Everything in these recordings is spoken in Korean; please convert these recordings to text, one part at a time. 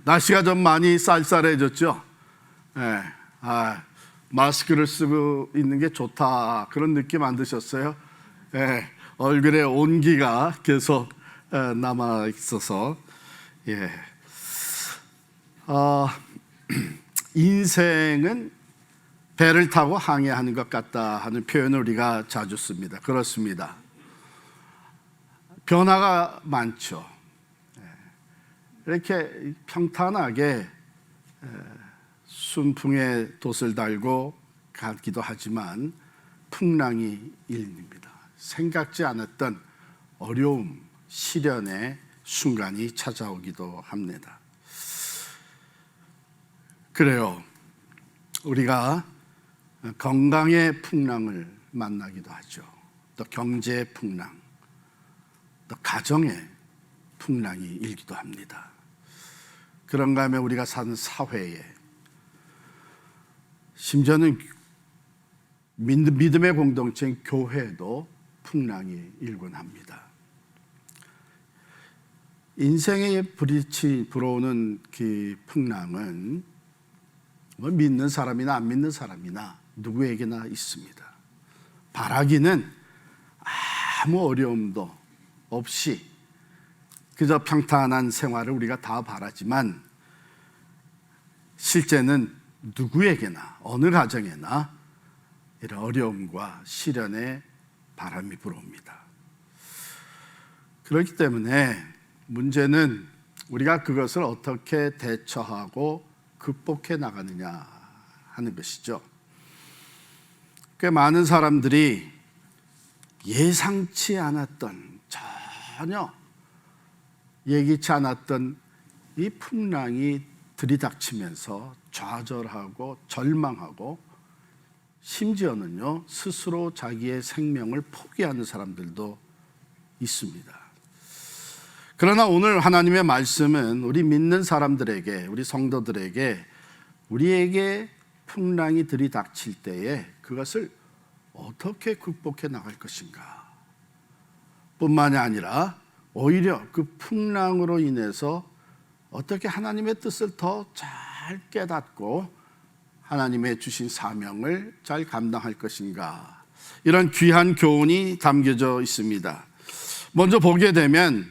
날씨가 좀 많이 쌀쌀해졌죠. 마스크를 쓰고 있는 게 좋다, 그런 느낌 안 드셨어요? 얼굴에 온기가 계속 남아 있어서. 인생은 배를 타고 항해하는 것 같다 하는 표현을 우리가 자주 씁니다. 그렇습니다. 변화가 많죠. 이렇게 평탄하게 순풍에 돛을 달고 가기도 하지만 풍랑이 일립니다. 생각지 않았던 어려움, 시련의 순간이 찾아오기도 합니다. 그래요. 우리가 건강의 풍랑을 만나기도 하죠. 또 경제의 풍랑, 또 가정의 풍랑이 일기도 합니다. 그런가 하면 우리가 사는 사회에, 심지어는 믿음의 공동체인 교회도 풍랑이 일곤 합니다. 인생에 불어오는 그 풍랑은 믿는 사람이나 안 믿는 사람이나 누구에게나 있습니다. 바라기는 아무 어려움도 없이 그저 평탄한 생활을 우리가 다 바라지만, 실제는 누구에게나 어느 가정에나 이런 어려움과 시련의 바람이 불어옵니다. 그렇기 때문에 문제는 우리가 그것을 어떻게 대처하고 극복해 나가느냐 하는 것이죠. 꽤 많은 사람들이 예상치 않았던, 전혀 예기치 않았던 이 풍랑이 들이닥치면서 좌절하고 절망하고, 심지어는요 스스로 자기의 생명을 포기하는 사람들도 있습니다. 그러나 오늘 하나님의 말씀은 우리 믿는 사람들에게, 우리 성도들에게, 우리에게 풍랑이 들이닥칠 때에 그것을 어떻게 극복해 나갈 것인가 뿐만이 아니라, 오히려 그 풍랑으로 인해서 어떻게 하나님의 뜻을 더 잘 깨닫고 하나님의 주신 사명을 잘 감당할 것인가, 이런 귀한 교훈이 담겨져 있습니다. 먼저 보게 되면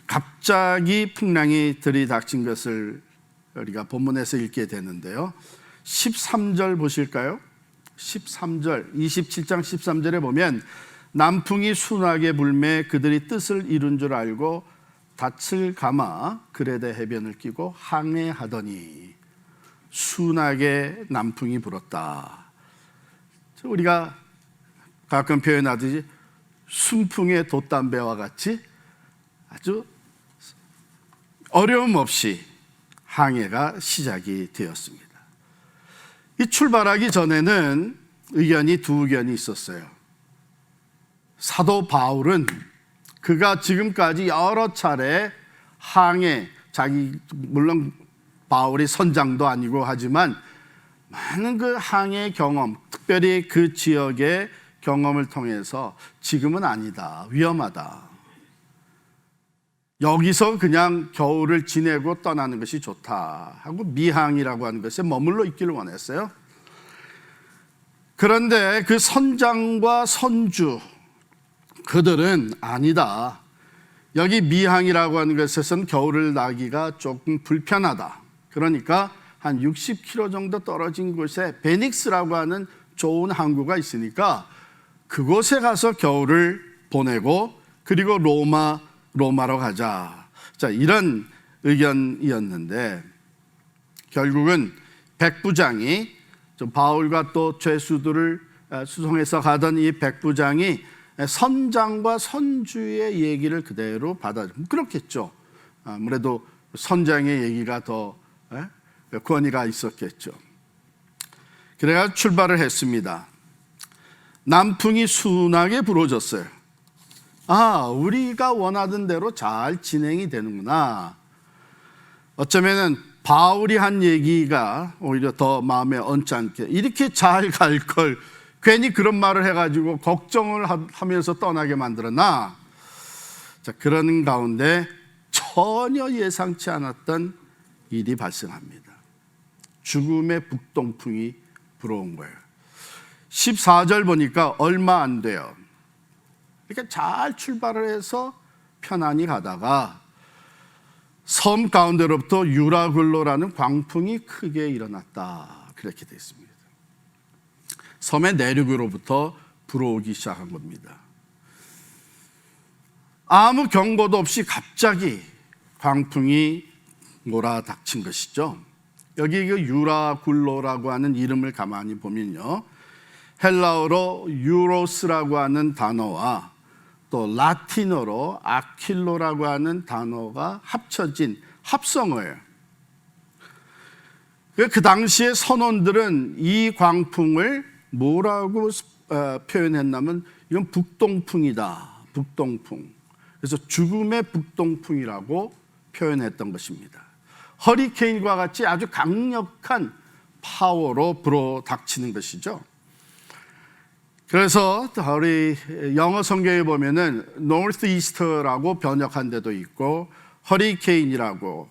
갑자기 풍랑이 들이닥친 것을 우리가 본문에서 읽게 되는데요. 13절 보실까요? 13절, 27장 13절에 보면, 남풍이 순하게 불매 그들이 뜻을 이룬 줄 알고 닻을 감아 그레데 해변을 끼고 항해하더니 순하게 남풍이 불었다. 우리가 가끔 표현하듯이 순풍의 돛담배와 같이 아주 어려움 없이 항해가 시작이 되었습니다. 이 출발하기 전에는 두 의견이 있었어요. 사도 바울은 그가 지금까지 여러 차례 항해, 물론 바울이 선장도 아니고 하지만 많은 그 항해 경험, 특별히 그 지역의 경험을 통해서 지금은 아니다, 위험하다, 여기서 그냥 겨울을 지내고 떠나는 것이 좋다 하고 미항이라고 하는 것에 머물러 있기를 원했어요. 그런데 그 선장과 선주, 그들은 아니다, 여기 미항이라고 하는 것에서는 겨울을 나기가 조금 불편하다, 그러니까 한 60km 정도 떨어진 곳에 베닉스라고 하는 좋은 항구가 있으니까 그곳에 가서 겨울을 보내고, 그리고 로마로 가자. 자, 이런 의견이었는데, 결국은 백부장이, 바울과 또 죄수들을 수송해서 가던 이 백부장이 선장과 선주의 얘기를 그대로 그렇겠죠. 아무래도 선장의 얘기가 더 권위가 있었겠죠. 그래가 출발을 했습니다. 남풍이 순하게 불어줬어요. 우리가 원하던 대로 잘 진행이 되는구나. 어쩌면은 바울이 한 얘기가 오히려 더 마음에 언짢게, 이렇게 잘 갈 걸 괜히 그런 말을 해가지고 걱정을 하면서 떠나게 만들었나. 자, 그런 가운데 전혀 예상치 않았던 일이 발생합니다. 죽음의 북동풍이 불어온 거예요. 14절 보니까 얼마 안 돼요. 그러니까 잘 출발을 해서 편안히 가다가 섬 가운데로부터 유라굴로라는 광풍이 크게 일어났다. 그렇게 되어 있습니다. 섬의 내륙으로부터 불어오기 시작한 겁니다. 아무 경고도 없이 갑자기 광풍이 몰아닥친 것이죠. 여기 그 유라굴로라고 하는 이름을 가만히 보면요, 헬라어로 유로스라고 하는 단어와 또 라틴어로 아킬로라고 하는 단어가 합쳐진 합성어예요. 그 당시의 선원들은 이 광풍을 뭐라고 표현했냐면 이건 북동풍이다. 북동풍. 그래서 죽음의 북동풍이라고 표현했던 것입니다. 허리케인과 같이 아주 강력한 파워로 불어닥치는 것이죠. 그래서 우리 영어 성경에 보면은 northeaster라고 번역한 데도 있고 허리케인이라고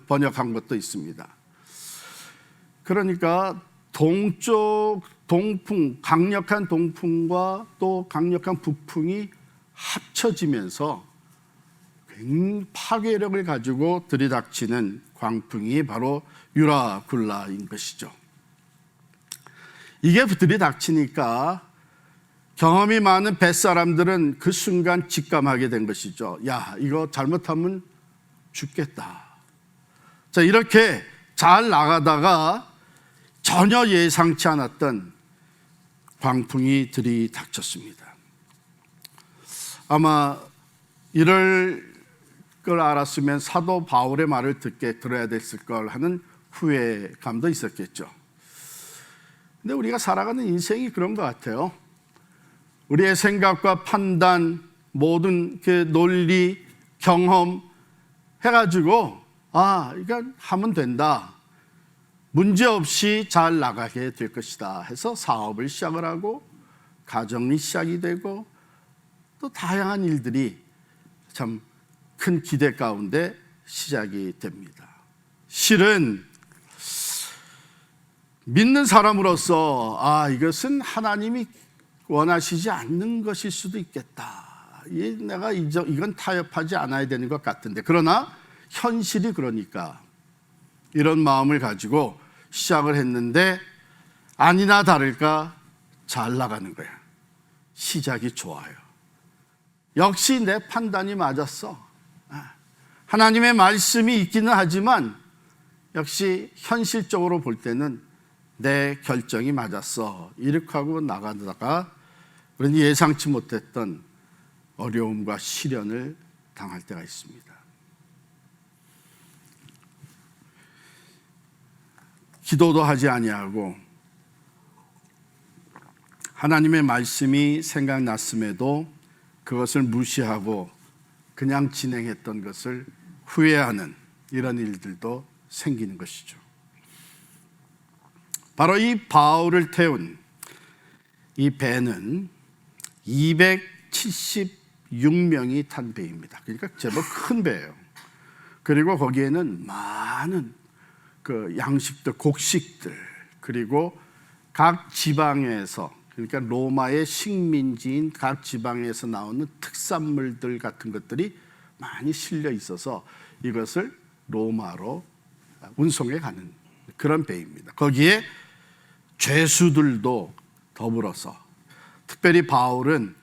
번역한 것도 있습니다. 그러니까 동쪽 동풍, 강력한 동풍과 또 강력한 북풍이 합쳐지면서 굉장히 파괴력을 가지고 들이닥치는 광풍이 바로 유라굴라인 것이죠. 이게 들이닥치니까 경험이 많은 뱃사람들은 그 순간 직감하게 된 것이죠. 야, 이거 잘못하면 죽겠다. 자, 이렇게 잘 나가다가 전혀 예상치 않았던 광풍이 들이닥쳤습니다. 아마 이럴 걸 알았으면 사도 바울의 말을 들어야 됐을 걸 하는 후회감도 있었겠죠. 근데 우리가 살아가는 인생이 그런 것 같아요. 우리의 생각과 판단, 모든 그 논리, 경험 해가지고 이거 하면 된다. 문제없이 잘 나가게 될 것이다 해서 사업을 시작을 하고 가정이 시작이 되고 또 다양한 일들이 참 큰 기대 가운데 시작이 됩니다. 실은 믿는 사람으로서 이것은 하나님이 원하시지 않는 것일 수도 있겠다. 내가 이건 타협하지 않아야 되는 것 같은데, 그러나 현실이 그러니까 이런 마음을 가지고 시작을 했는데 아니나 다를까 잘 나가는 거야. 시작이 좋아요. 역시 내 판단이 맞았어. 하나님의 말씀이 있기는 하지만 역시 현실적으로 볼 때는 내 결정이 맞았어. 이렇게 하고 나가다가 그런지 예상치 못했던 어려움과 시련을 당할 때가 있습니다. 기도도 하지 아니하고 하나님의 말씀이 생각났음에도 그것을 무시하고 그냥 진행했던 것을 후회하는 이런 일들도 생기는 것이죠. 바로 이 바울을 태운 이 배는 276명이 탄 배입니다. 그러니까 제법 큰 배예요. 그리고 거기에는 많은 그 양식들, 곡식들, 그리고 각 지방에서, 그러니까 로마의 식민지인 각 지방에서 나오는 특산물들 같은 것들이 많이 실려 있어서 이것을 로마로 운송해 가는 그런 배입니다. 거기에 죄수들도 더불어서, 특별히 바울은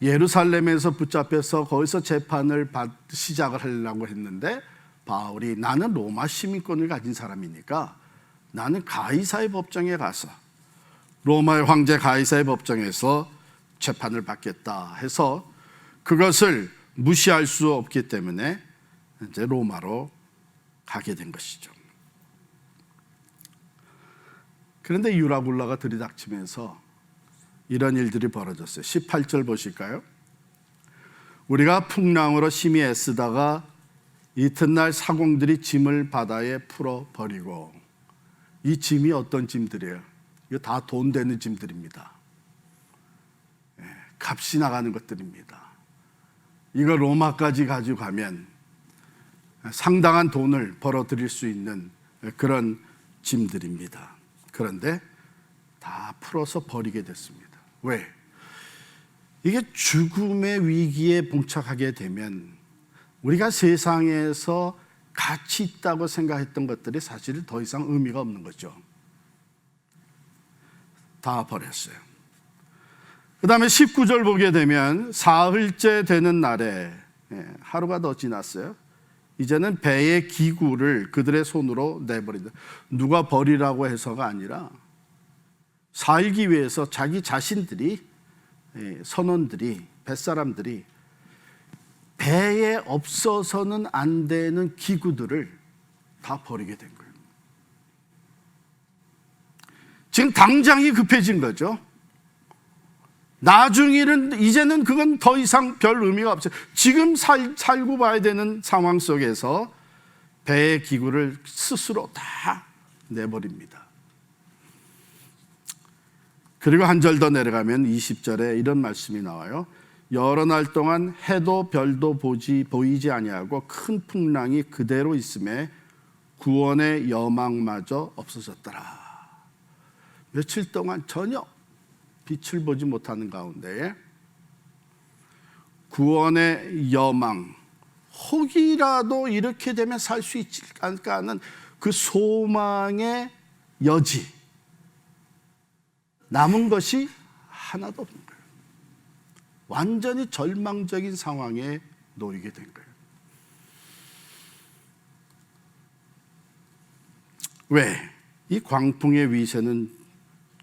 예루살렘에서 붙잡혀서 거기서 재판을 시작을 하려고 했는데 바울이 나는 로마 시민권을 가진 사람이니까 나는 가이사의 법정에 가서 로마의 황제 가이사의 법정에서 재판을 받겠다 해서 그것을 무시할 수 없기 때문에 이제 로마로 가게 된 것이죠. 그런데 유라굴라가 들이닥치면서 이런 일들이 벌어졌어요. 18절 보실까요? 우리가 풍랑으로 심히 애쓰다가 이튿날 사공들이 짐을 바다에 풀어버리고, 이 짐이 어떤 짐들이에요? 이거 다 돈 되는 짐들입니다. 값이 나가는 것들입니다. 이거 로마까지 가지고 가면 상당한 돈을 벌어들일 수 있는 그런 짐들입니다. 그런데 다 풀어서 버리게 됐습니다. 왜? 이게 죽음의 위기에 봉착하게 되면 우리가 세상에서 가치 있다고 생각했던 것들이 사실 더 이상 의미가 없는 거죠. 다 버렸어요. 그 다음에 19절 보게 되면 사흘째 되는 날에 하루가 더 지났어요. 이제는 배의 기구를 그들의 손으로 내버린다. 누가 버리라고 해서가 아니라 살기 위해서 자기 자신들이, 선원들이, 뱃사람들이 배에 없어서는 안 되는 기구들을 다 버리게 된 거예요. 지금 당장이 급해진 거죠. 나중에는 이제는 그건 더 이상 별 의미가 없어요. 지금 살고 봐야 되는 상황 속에서 배의 기구를 스스로 다 내버립니다. 그리고 한 절 더 내려가면 20절에 이런 말씀이 나와요. 여러 날 동안 해도 별도 보이지 아니하고 큰 풍랑이 그대로 있음에 구원의 여망마저 없어졌더라. 며칠 동안 전혀 빛을 보지 못하는 가운데 구원의 여망, 혹이라도 이렇게 되면 살 수 있지 않을까 하는 그 소망의 여지, 남은 것이 하나도 없는 거예요. 완전히 절망적인 상황에 놓이게 된 거예요. 왜? 이 광풍의 위세는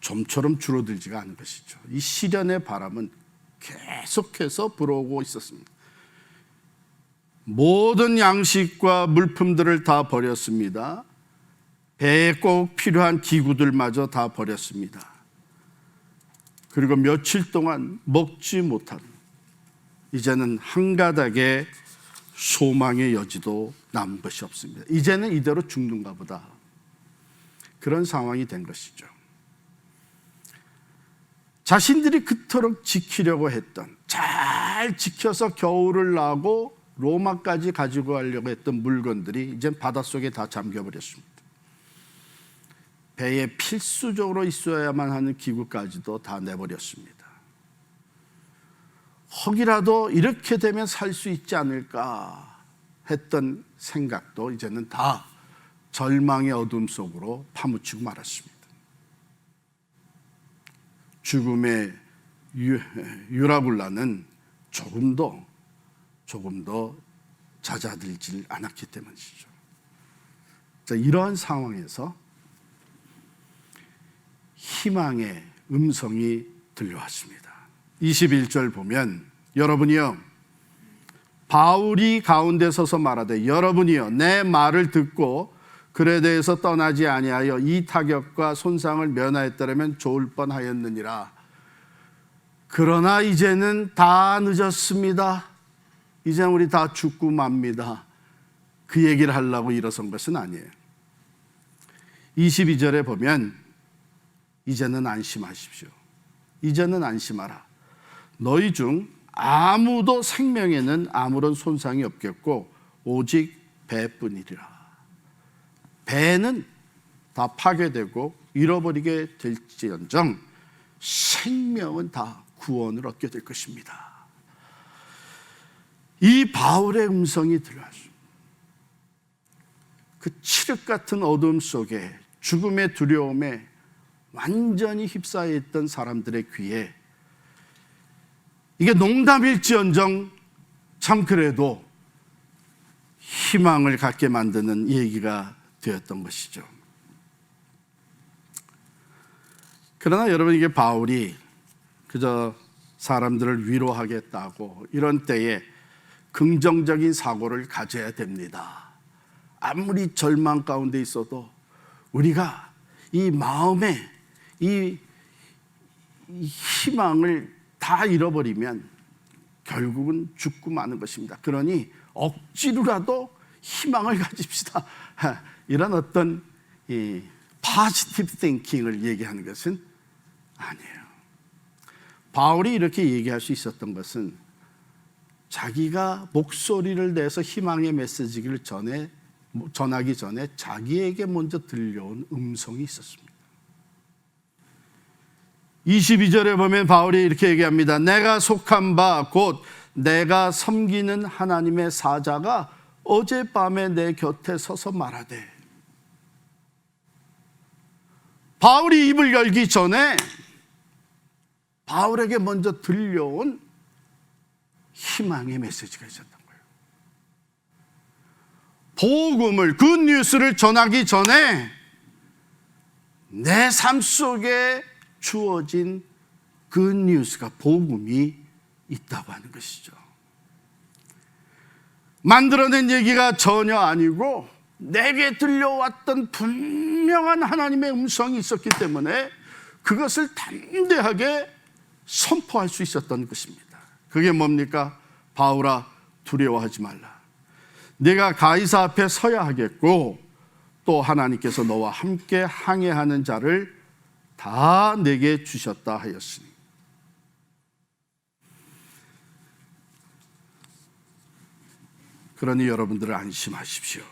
좀처럼 줄어들지가 않은 것이죠. 이 시련의 바람은 계속해서 불어오고 있었습니다. 모든 양식과 물품들을 다 버렸습니다. 배에 꼭 필요한 기구들마저 다 버렸습니다. 그리고 며칠 동안 먹지 못한, 이제는 한 가닥의 소망의 여지도 남은 것이 없습니다. 이제는 이대로 죽는가 보다. 그런 상황이 된 것이죠. 자신들이 그토록 지키려고 했던, 잘 지켜서 겨울을 나고 로마까지 가지고 가려고 했던 물건들이 이제 바닷속에 다 잠겨버렸습니다. 배에 필수적으로 있어야만 하는 기구까지도 다 내버렸습니다. 혹이라도 이렇게 되면 살 수 있지 않을까 했던 생각도 이제는 다 절망의 어둠 속으로 파묻히고 말았습니다. 죽음의 유라굴라는 조금 더 잦아들질 않았기 때문이죠. 자, 이러한 상황에서 희망의 음성이 들려왔습니다. 21절 보면 여러분이요, 바울이 가운데 서서 말하되 여러분이요 내 말을 듣고 글에 대해서 떠나지 아니하여 이 타격과 손상을 면하였더라면 좋을 뻔하였느니라. 그러나 이제는 다 늦었습니다. 이제는 우리 다 죽고 맙니다. 그 얘기를 하려고 일어선 것은 아니에요. 22절에 보면 이제는 안심하십시오. 이제는 안심하라. 너희 중 아무도 생명에는 아무런 손상이 없겠고 오직 배뿐이리라. 배는 다 파괴되고 잃어버리게 될지언정 생명은 다 구원을 얻게 될 것입니다. 이 바울의 음성이 들려왔습니다. 그 칠흑 같은 어둠 속에 죽음의 두려움에 완전히 휩싸여 있던 사람들의 귀에 이게 농담일지언정 참 그래도 희망을 갖게 만드는 얘기가 되었던 것이죠. 그러나 여러분, 이게 바울이 그저 사람들을 위로하겠다고 이런 때에 긍정적인 사고를 가져야 됩니다. 아무리 절망 가운데 있어도 우리가 이 마음에 이 희망을 다 잃어버리면 결국은 죽고 마는 것입니다. 그러니 억지로라도 희망을 가집시다. 이런 어떤 positive thinking을 얘기하는 것은 아니에요. 바울이 이렇게 얘기할 수 있었던 것은 자기가 목소리를 내서 희망의 메시지를 전하기 전에 자기에게 먼저 들려온 음성이 있었습니다. 22절에 보면 바울이 이렇게 얘기합니다. 내가 속한 바 곧 내가 섬기는 하나님의 사자가 어젯밤에 내 곁에 서서 말하되. 바울이 입을 열기 전에 바울에게 먼저 들려온 희망의 메시지가 있었던 거예요. 복음을, 굿뉴스를 전하기 전에 내 삶 속에 주어진 굿뉴스가, 복음이 있다고 하는 것이죠. 만들어낸 얘기가 전혀 아니고 내게 들려왔던 분명한 하나님의 음성이 있었기 때문에 그것을 담대하게 선포할 수 있었던 것입니다. 그게 뭡니까? 바울아, 두려워하지 말라. 네가 가이사 앞에 서야 하겠고 또 하나님께서 너와 함께 항해하는 자를 다 내게 주셨다 하였으니. 그러니 여러분들 안심하십시오.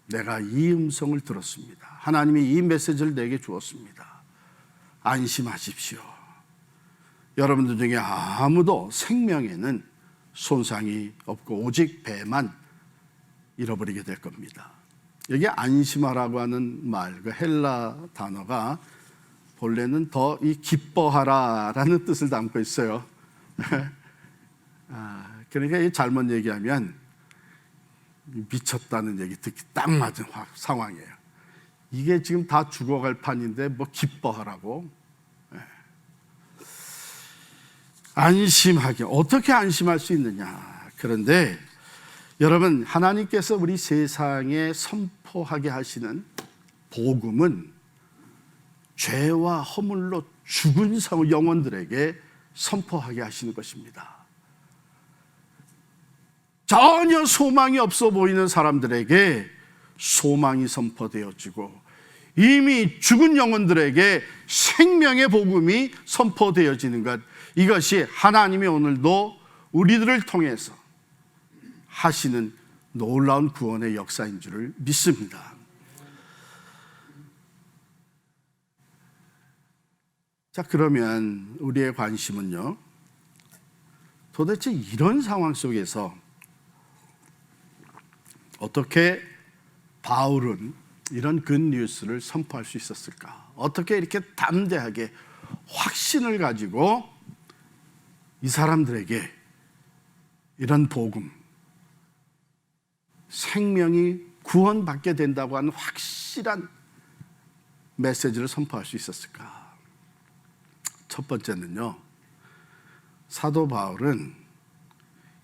내가 이 음성을 들었습니다. 하나님이 이 메시지를 내게 주었습니다. 안심하십시오. 여러분들 중에 아무도 생명에는 손상이 없고 오직 배만 잃어버리게 될 겁니다. 여기 안심하라고 하는 말, 그 헬라 단어가 본래는 더 이 기뻐하라라는 뜻을 담고 있어요. 그러니까 이 잘못 얘기하면 미쳤다는 얘기 듣기 딱 맞은 상황이에요. 이게 지금 다 죽어갈 판인데 뭐 기뻐하라고. 안심하게, 어떻게 안심할 수 있느냐. 그런데 여러분, 하나님께서 우리 세상에 선포하게 하시는 복음은 죄와 허물로 죽은 영혼들에게 선포하게 하시는 것입니다. 전혀 소망이 없어 보이는 사람들에게 소망이 선포되어지고 이미 죽은 영혼들에게 생명의 복음이 선포되어지는 것, 이것이 하나님이 오늘도 우리들을 통해서 하시는 놀라운 구원의 역사인 줄을 믿습니다. 자, 그러면 우리의 관심은요, 도대체 이런 상황 속에서 어떻게 바울은 이런 굿뉴스를 선포할 수 있었을까? 어떻게 이렇게 담대하게 확신을 가지고 이 사람들에게 이런 복음, 생명이 구원받게 된다고 하는 확실한 메시지를 선포할 수 있었을까? 첫 번째는요, 사도 바울은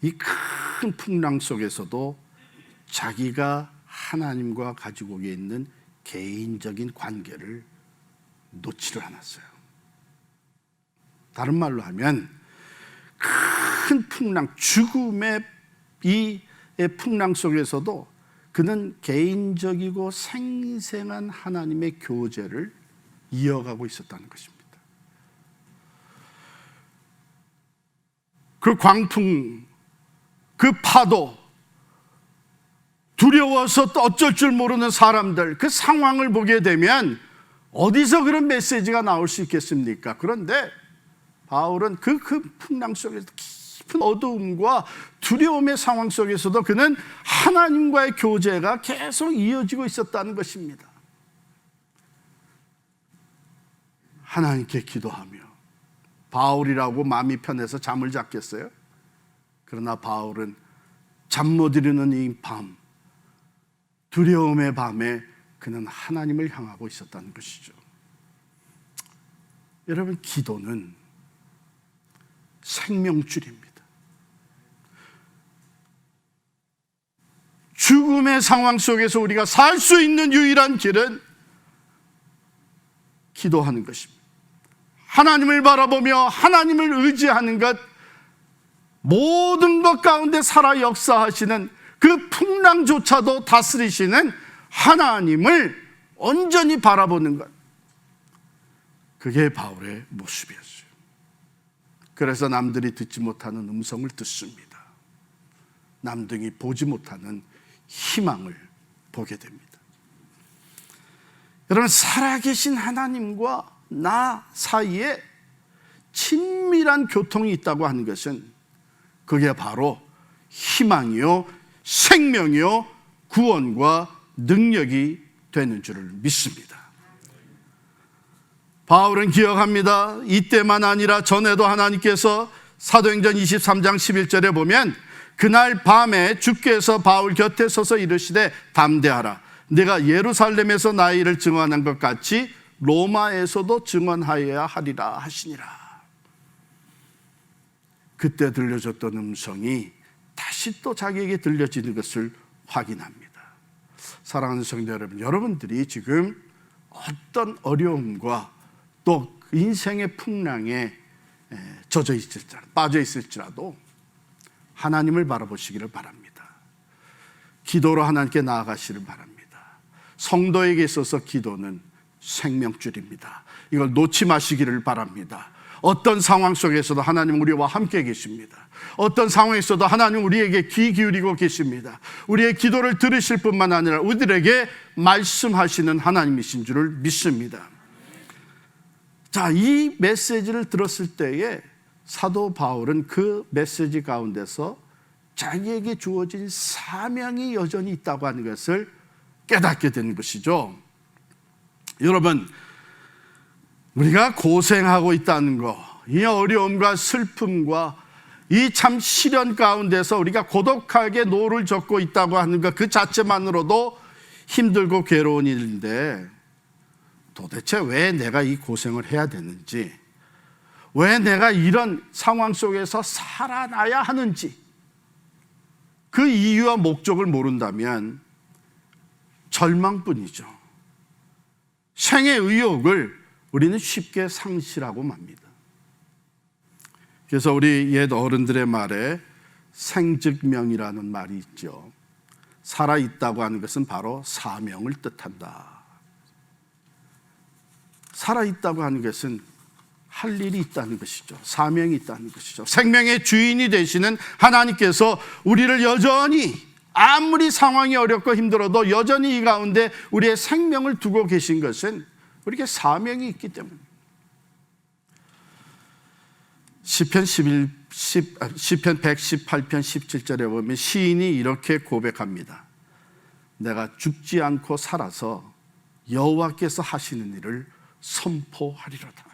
이 큰 풍랑 속에서도 자기가 하나님과 가지고 있는 개인적인 관계를 놓지를 않았어요. 다른 말로 하면 큰 풍랑, 죽음의 이 풍랑 속에서도 그는 개인적이고 생생한 하나님의 교제를 이어가고 있었다는 것입니다. 그 광풍, 그 파도, 두려워서 또 어쩔 줄 모르는 사람들, 그 상황을 보게 되면 어디서 그런 메시지가 나올 수 있겠습니까? 그런데 바울은 그 풍랑 속에서 깊은 어두움과 두려움의 상황 속에서도 그는 하나님과의 교제가 계속 이어지고 있었다는 것입니다. 하나님께 기도하며, 바울이라고 마음이 편해서 잠을 잤겠어요? 그러나 바울은 잠 못 이루는 이 밤, 두려움의 밤에 그는 하나님을 향하고 있었다는 것이죠. 여러분, 기도는 생명줄입니다. 죽음의 상황 속에서 우리가 살 수 있는 유일한 길은 기도하는 것입니다. 하나님을 바라보며 하나님을 의지하는 것, 모든 것 가운데 살아 역사하시는 그 풍랑조차도 다스리시는 하나님을 온전히 바라보는 것, 그게 바울의 모습이었어요. 그래서 남들이 듣지 못하는 음성을 듣습니다. 남들이 보지 못하는 희망을 보게 됩니다. 여러분, 살아계신 하나님과 나 사이에 친밀한 교통이 있다고 하는 것은 그게 바로 희망이요, 생명이요, 구원과 능력이 되는 줄을 믿습니다. 바울은 기억합니다. 이때만 아니라 전에도 하나님께서 사도행전 23장 11절에 보면 그날 밤에 주께서 바울 곁에 서서 이르시되 담대하라. 내가 예루살렘에서 나의 일을 증언한 것 같이 로마에서도 증언하여야 하리라 하시니라. 그때 들려줬던 음성이 다시 또 자기에게 들려지는 것을 확인합니다. 사랑하는 성도 여러분, 여러분들이 지금 어떤 어려움과 또 인생의 풍랑에 젖어 있을지라도, 빠져 있을지라도 하나님을 바라보시기를 바랍니다. 기도로 하나님께 나아가시를 바랍니다. 성도에게 있어서 기도는 생명줄입니다. 이걸 놓지 마시기를 바랍니다. 어떤 상황 속에서도 하나님 우리와 함께 계십니다. 어떤 상황에서도 하나님 우리에게 귀 기울이고 계십니다. 우리의 기도를 들으실 뿐만 아니라 우리들에게 말씀하시는 하나님이신 줄을 믿습니다. 자, 이 메시지를 들었을 때에 사도 바울은 그 메시지 가운데서 자기에게 주어진 사명이 여전히 있다고 하는 것을 깨닫게 되는 것이죠. 여러분, 우리가 고생하고 있다는 거, 이 어려움과 슬픔과 이 참 시련 가운데서 우리가 고독하게 노를 젓고 있다고 하는 것 그 자체만으로도 힘들고 괴로운 일인데 도대체 왜 내가 이 고생을 해야 되는지, 왜 내가 이런 상황 속에서 살아나야 하는지 그 이유와 목적을 모른다면 절망뿐이죠. 생의 의욕을 우리는 쉽게 상실하고 맙니다. 그래서 우리 옛 어른들의 말에 생즉명이라는 말이 있죠. 살아있다고 하는 것은 바로 사명을 뜻한다. 살아있다고 하는 것은 할 일이 있다는 것이죠. 사명이 있다는 것이죠. 생명의 주인이 되시는 하나님께서 우리를 여전히 아무리 상황이 어렵고 힘들어도 여전히 이 가운데 우리의 생명을 두고 계신 것은 우리에게 사명이 있기 때문입니다. 시편 118편 17절에 보면 시인이 이렇게 고백합니다. 내가 죽지 않고 살아서 여호와께서 하시는 일을 선포하리로다.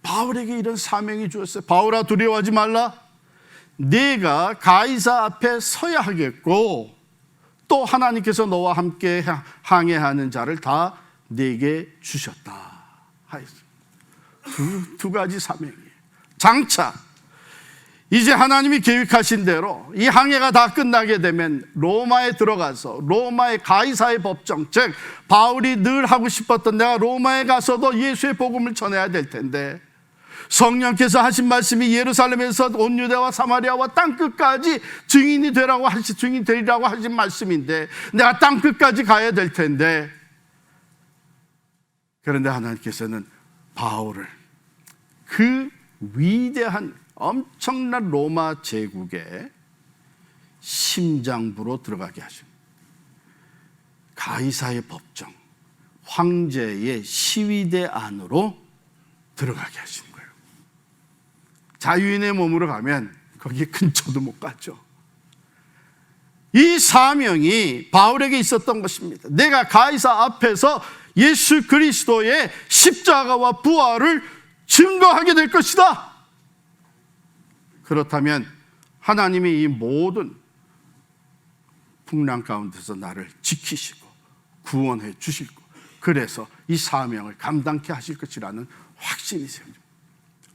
바울에게 이런 사명이 주었어요. 바울아, 두려워하지 말라. 네가 가이사 앞에 서야 하겠고 또 하나님께서 너와 함께 항해하는 자를 다 네게 주셨다 하였습니다. 두 가지 사명이에요. 장차 이제 하나님이 계획하신 대로 이 항해가 다 끝나게 되면 로마에 들어가서 로마의 가이사의 법정, 즉 바울이 늘 하고 싶었던 내가 로마에 가서도 예수의 복음을 전해야 될 텐데 성령께서 하신 말씀이 예루살렘에서 온 유대와 사마리아와 땅끝까지 증인이 되리라고 하신 말씀인데 내가 땅끝까지 가야 될 텐데, 그런데 하나님께서는 바울을 그 위대한 엄청난 로마 제국의 심장부로 들어가게 하십니다. 가이사의 법정, 황제의 시위대 안으로 들어가게 하시는 거예요. 자유인의 몸으로 가면 거기에 근처도 못 갔죠. 이 사명이 바울에게 있었던 것입니다. 내가 가이사 앞에서 예수 그리스도의 십자가와 부활을 증거하게 될 것이다. 그렇다면 하나님이 이 모든 풍랑 가운데서 나를 지키시고 구원해 주시고 그래서 이 사명을 감당케 하실 것이라는 확신이 생깁니다.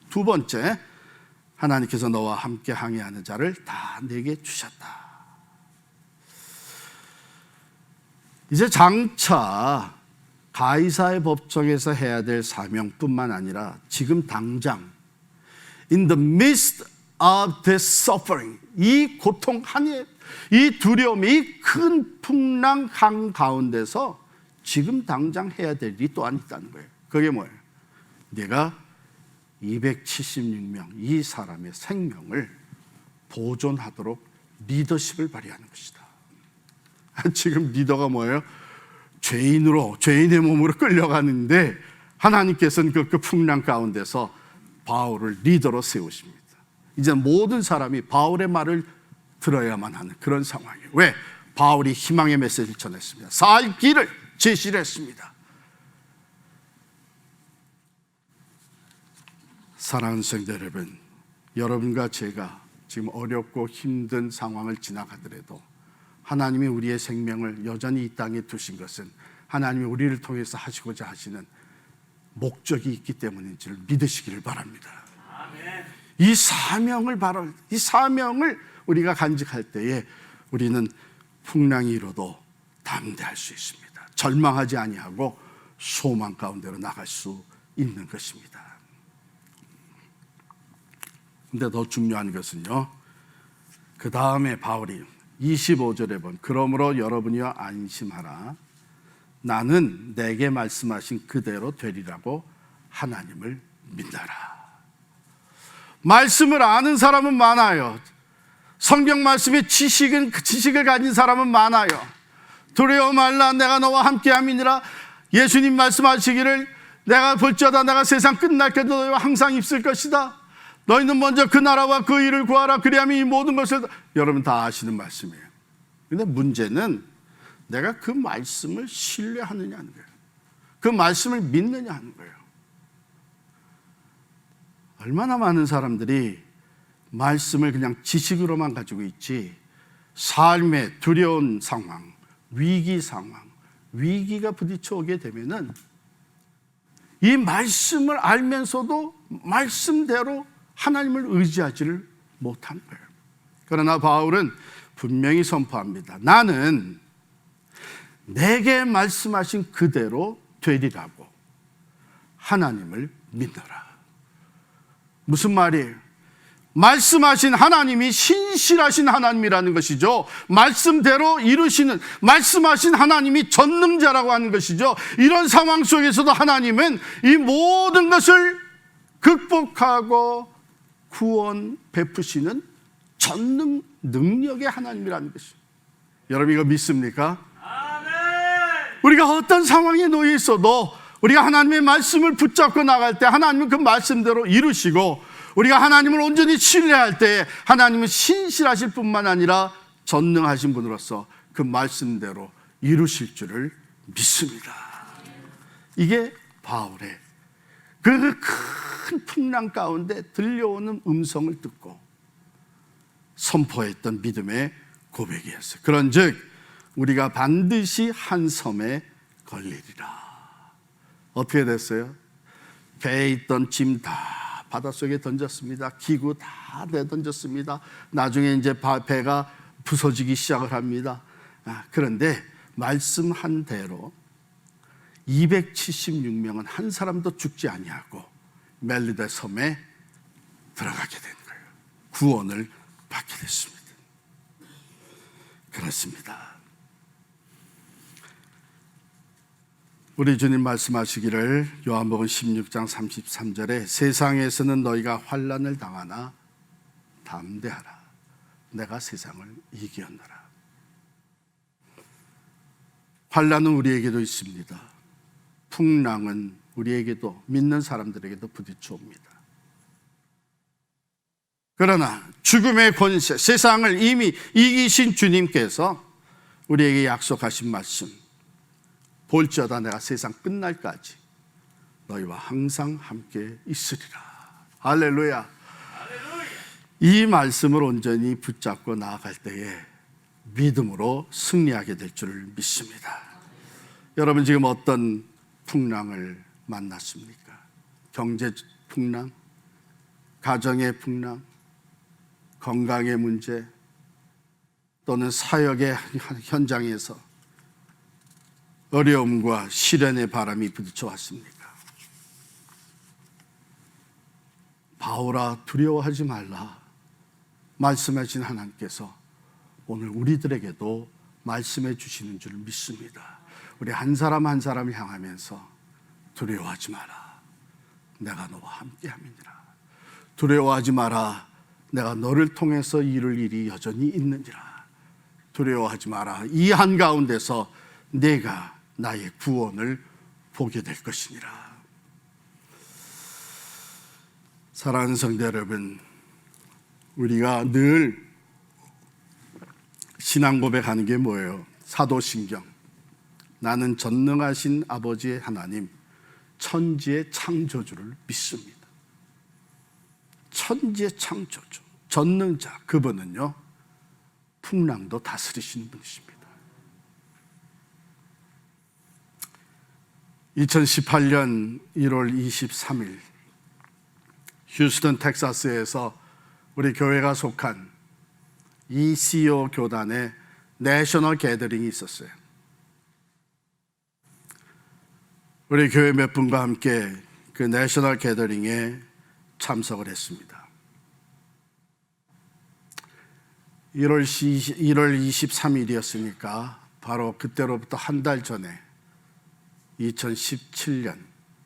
두 번째, 하나님께서 너와 함께 항해하는 자를 다 내게 주셨다. 이제 장차 가이사의 법정에서 해야 될 사명뿐만 아니라 지금 당장 in the midst of this suffering, 이 고통 한해, 이 두려움, 이 큰 풍랑 한 가운데서 지금 당장 해야 될 일이 또한 있다는 거예요. 그게 뭐예요? 내가 276명 이 사람의 생명을 보존하도록 리더십을 발휘하는 것이다. 지금 리더가 뭐예요? 죄인의 몸으로 끌려가는데 하나님께서는 그 풍랑 가운데서 바울을 리더로 세우십니다. 이제 모든 사람이 바울의 말을 들어야만 하는 그런 상황이에요. 왜? 바울이 희망의 메시지를 전했습니다. 살 길을 제시를 했습니다. 사랑하는 성도 여러분, 여러분과 제가 지금 어렵고 힘든 상황을 지나가더라도 하나님이 우리의 생명을 여전히 이 땅에 두신 것은 하나님이 우리를 통해서 하시고자 하시는 목적이 있기 때문인지를 믿으시기를 바랍니다. 아멘. 이 사명을 우리가 간직할 때에 우리는 풍랑이 일어도 담대할 수 있습니다. 절망하지 아니하고 소망 가운데로 나갈 수 있는 것입니다. 근데 더 중요한 것은요, 그 다음에 바울이 25절에 본 그러므로 여러분이여 안심하라. 나는 내게 말씀하신 그대로 되리라고 하나님을 믿어라. 말씀을 아는 사람은 많아요. 성경 말씀의 지식을 가진 사람은 많아요. 두려워 말라 내가 너와 함께함이니라. 예수님 말씀하시기를 내가 볼지어다 내가 세상 끝날까지 너희와 항상 있을 것이다. 너희는 먼저 그 나라와 그 일을 구하라. 그리하면 이 모든 것을, 여러분 다 아시는 말씀이에요. 근데 문제는 내가 그 말씀을 신뢰하느냐는 거예요. 그 말씀을 믿느냐 하는 거예요. 얼마나 많은 사람들이 말씀을 그냥 지식으로만 가지고 있지, 삶의 두려운 상황, 위기 상황, 위기가 부딪혀 오게 되면은 이 말씀을 알면서도 말씀대로 하나님을 의지하지를 못한 거예요. 그러나 바울은 분명히 선포합니다. 나는 내게 말씀하신 그대로 되리라고 하나님을 믿노라. 무슨 말이에요? 말씀하신 하나님이 신실하신 하나님이라는 것이죠. 말씀대로 이루시는, 말씀하신 하나님이 전능자라고 하는 것이죠. 이런 상황 속에서도 하나님은 이 모든 것을 극복하고 구원 베푸시는 전능 능력의 하나님이라는 것이죠. 여러분 이거 믿습니까? 아멘. 우리가 어떤 상황에 놓여 있어도 우리가 하나님의 말씀을 붙잡고 나갈 때 하나님은 그 말씀대로 이루시고, 우리가 하나님을 온전히 신뢰할 때 하나님은 신실하실 뿐만 아니라 전능하신 분으로서 그 말씀대로 이루실 줄을 믿습니다. 이게 바울의 그 큰 풍랑 가운데 들려오는 음성을 듣고 선포했던 믿음의 고백이었어요. 그런즉 우리가 반드시 한 섬에 걸리리라. 어떻게 됐어요? 배에 있던 짐 다 바닷속에 던졌습니다. 기구 다 내던졌습니다. 나중에 이제 배가 부서지기 시작을 합니다. 그런데 말씀한 대로 276명은 한 사람도 죽지 아니하고 멜리데 섬에 들어가게 된 거예요. 구원을 받게 됐습니다. 그렇습니다. 우리 주님 말씀하시기를 요한복음 16장 33절에 세상에서는 너희가 환난을 당하나 담대하라. 내가 세상을 이기었노라. 환난은 우리에게도 있습니다. 풍랑은 우리에게도, 믿는 사람들에게도 부딪혀 옵니다. 그러나 죽음의 권세, 세상을 이미 이기신 주님께서 우리에게 약속하신 말씀, 볼지어다 내가 세상 끝날까지 너희와 항상 함께 있으리라. 할렐루야. 이 말씀을 온전히 붙잡고 나아갈 때에 믿음으로 승리하게 될 줄 믿습니다. 여러분 지금 어떤 풍랑을 만났습니까? 경제 풍랑, 가정의 풍랑, 건강의 문제, 또는 사역의 현장에서 어려움과 시련의 바람이 부딪혀 왔습니까? 바울아 두려워하지 말라. 말씀하신 하나님께서 오늘 우리들에게도 말씀해 주시는 줄 믿습니다. 우리 한 사람 한 사람을 향하면서 두려워하지 마라. 내가 너와 함께 함이니라. 두려워하지 마라. 내가 너를 통해서 이룰 일이 여전히 있느니라. 두려워하지 마라. 이 한가운데서 내가 나의 구원을 보게 될 것이니라. 사랑하는 성도 여러분, 우리가 늘 신앙 고백하는 게 뭐예요? 사도신경. 나는 전능하신 아버지의 하나님, 천지의 창조주를 믿습니다. 천지의 창조주, 전능자, 그분은요, 풍랑도 다스리시는 분이십니다. 2018년 1월 23일 휴스턴 텍사스에서 우리 교회가 속한 ECO 교단의 내셔널 게더링이 있었어요. 우리 교회 몇 분과 함께 그 내셔널 게더링에 참석을 했습니다. 1월 23일이었으니까 바로 그때로부터 한 달 전에 2017년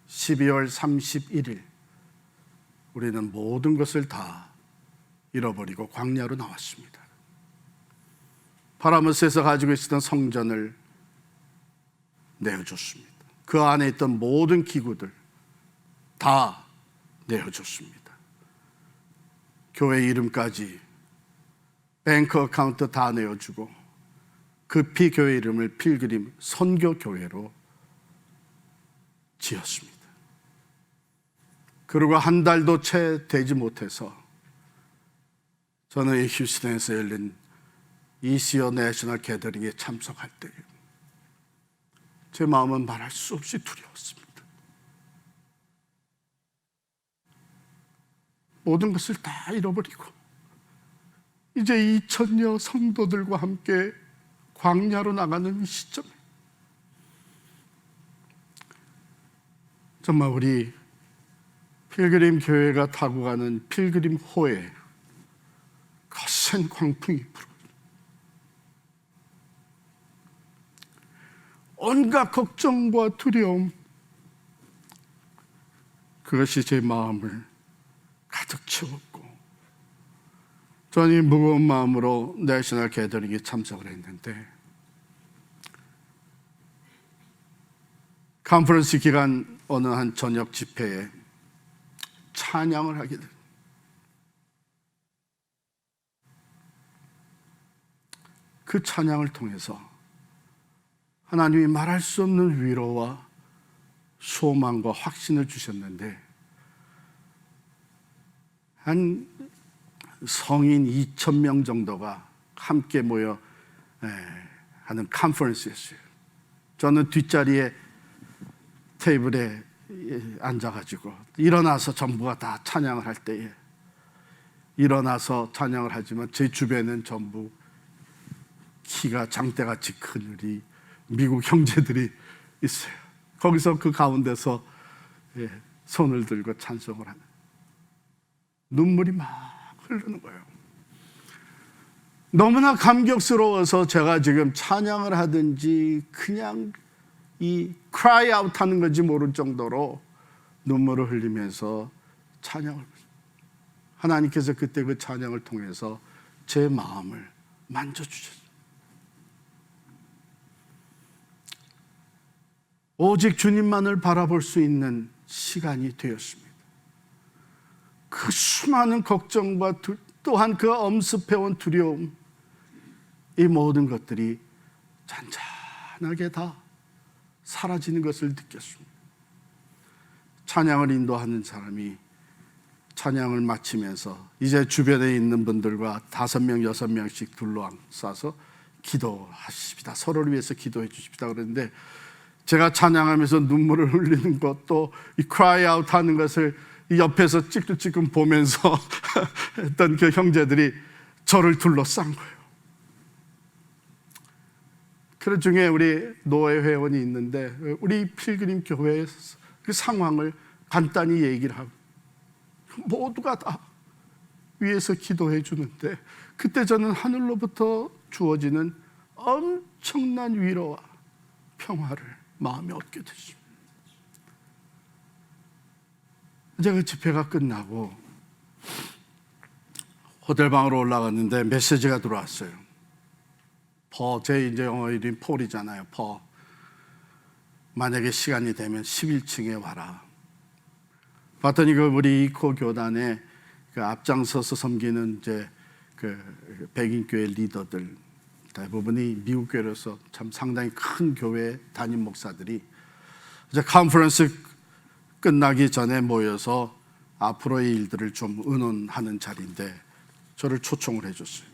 12월 31일 우리는 모든 것을 다 잃어버리고 광야로 나왔습니다. 파라무스에서 가지고 있었던 성전을 내어줬습니다. 그 안에 있던 모든 기구들 다 내어줬습니다. 교회 이름까지 뱅크 어카운트 다 내어주고 급히 교회 이름을 필그림 선교교회로 지었습니다. 그리고 한 달도 채 되지 못해서 저는 이 휴스턴에서 열린 ECO 내셔널 게더링에 참석할 때 제 마음은 말할 수 없이 두려웠습니다. 모든 것을 다 잃어버리고 이제 2,000여 성도들과 함께 광야로 나가는 이 시점에 정말 우리 필그림 교회가 타고 가는 필그림 호에 거센 광풍이 불어옵니다. 온갖 걱정과 두려움, 그것이 제 마음을 가득 채웠고 저는 이 무거운 마음으로 내셔널 게더링에 참석을 했는데 컨퍼런스 기간 어느 한 저녁 집회에 찬양을 하게 됩니다. 그 찬양을 통해서 하나님이 말할 수 없는 위로와 소망과 확신을 주셨는데 한 성인 2,000명 정도가 함께 모여 하는 컨퍼런스였어요. 저는 뒷자리에 테이블에 앉아가지고 일어나서 전부가 다 찬양을 할 때에 일어나서 찬양을 하지만 제 주변에는 전부 키가 장대같이 큰 우리 미국 형제들이 있어요. 거기서 그 가운데서 손을 들고 찬송을 하는 눈물이 막 흐르는 거예요. 너무나 감격스러워서 제가 지금 찬양을 하든지 그냥 이 cry out 하는 건지 모를 정도로 눈물을 흘리면서 찬양을 하나님께서 그때 그 찬양을 통해서 제 마음을 만져주셨어요. 오직 주님만을 바라볼 수 있는 시간이 되었습니다. 그 수많은 걱정과 또한 그 엄습해온 두려움, 이 모든 것들이 잔잔하게 다 사라지는 것을 느꼈습니다. 찬양을 인도하는 사람이 찬양을 마치면서 이제 주변에 있는 분들과 5명, 6명씩 둘러싸서 기도하십시다. 서로를 위해서 기도해 주십시다. 그랬는데 제가 찬양하면서 눈물을 흘리는 것, 또 이 cry out 하는 것을 옆에서 찔끔찔끔 보면서 했던 그 형제들이 저를 둘러싼 거예요. 그 중에 우리 노예 회원이 있는데 우리 필그림 교회의 그 상황을 간단히 얘기를 하고 모두가 다 위에서 기도해 주는데 그때 저는 하늘로부터 주어지는 엄청난 위로와 평화를 마음에 얻게 됐습니다. 이제 그 집회가 끝나고 호텔 방으로 올라갔는데 메시지가 들어왔어요. 제 이제 영어 이름 폴이잖아요. 만약에 시간이 되면 11층에 와라. 봤더니 우리 이코 교단에 앞장서서 섬기는 이제 백인교회 리더들 대부분이 미국 교회로서 참 상당히 큰 교회 담임 목사들이 이제 컨퍼런스 끝나기 전에 모여서 앞으로의 일들을 좀 의논하는 자리인데 저를 초청을 해줬어요.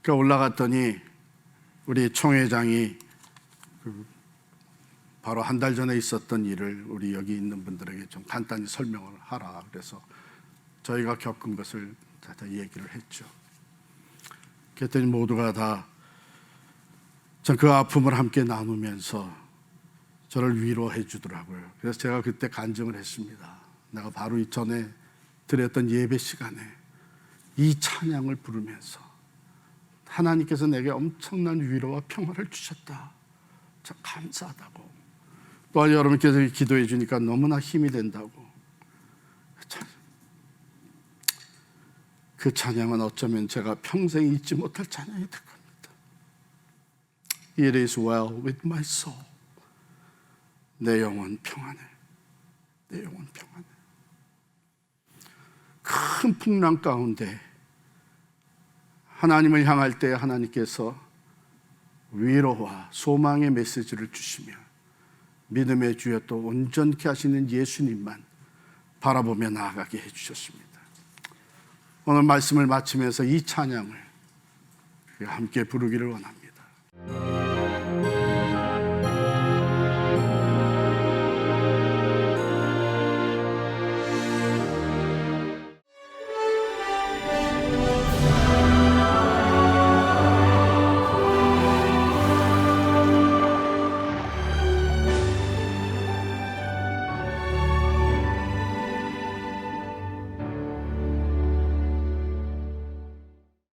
그러니까 올라갔더니 우리 총회장이 바로 한 달 전에 있었던 일을 우리 여기 있는 분들에게 좀 간단히 설명을 하라. 그래서 저희가 겪은 것을 다 얘기를 했죠. 그랬더니 모두가 다 그 아픔을 함께 나누면서 저를 위로해 주더라고요. 그래서 제가 그때 간증을 했습니다. 내가 바로 이전에 드렸던 예배 시간에 이 찬양을 부르면서 하나님께서 내게 엄청난 위로와 평화를 주셨다. 참 감사하다고. 또한 여러분께서 기도해 주니까 너무나 힘이 된다고. 그 찬양은 어쩌면 제가 평생 잊지 못할 찬양이 될 겁니다. It is well with my soul. 내 영혼 평안해. 내 영혼 평안해. 큰 풍랑 가운데 하나님을 향할 때 하나님께서 위로와 소망의 메시지를 주시며 믿음의 주여 또 온전케 하시는 예수님만 바라보며 나아가게 해주셨습니다. 오늘 말씀을 마치면서 이 찬양을 함께 부르기를 원합니다.